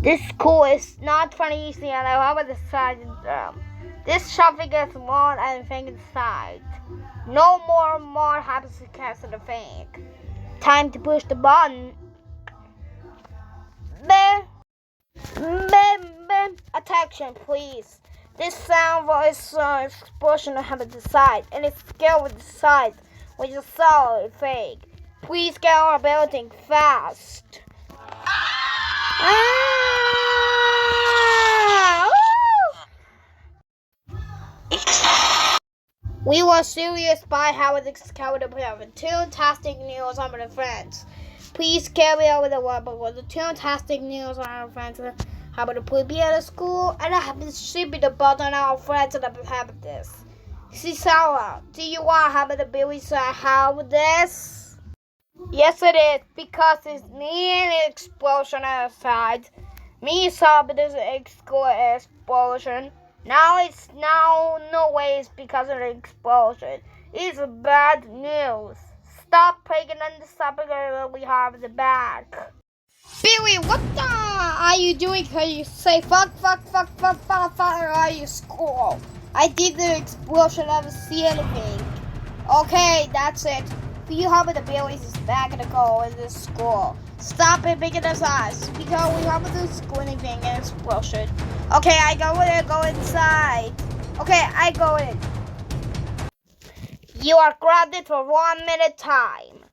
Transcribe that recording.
This school is not funny easy and I have decided this shopping is more and thing inside. No more happens to cast the thing. Time to push the button. Attention, please. This sound voice explosion have a decide, and it's scale with decide, which is solid fake. Please get on a building fast. We were serious by how it discovered the plan with two fantastic news on my friends. Please carry over the word because the two fantastic news on our friends have to prepare at school and I have to ship the button on our friends that have this. See Sarah, do you want to have the baby so I have this? Yes it is, because it's me and the explosion outside. Me saw this explosion. Now no way it's because of the explosion. It's bad news. Stop playing and stop it we have the back. Billy, what the are you doing? Can you say fuck are you school? I did the explosion, I don't see anything. Okay, that's it. You have the Billy's is back to go in the school. Stop it making us eyes because we have the school anything and explosion. Okay, I go in and go inside. Okay, I go in. You are grounded for 1 minute time.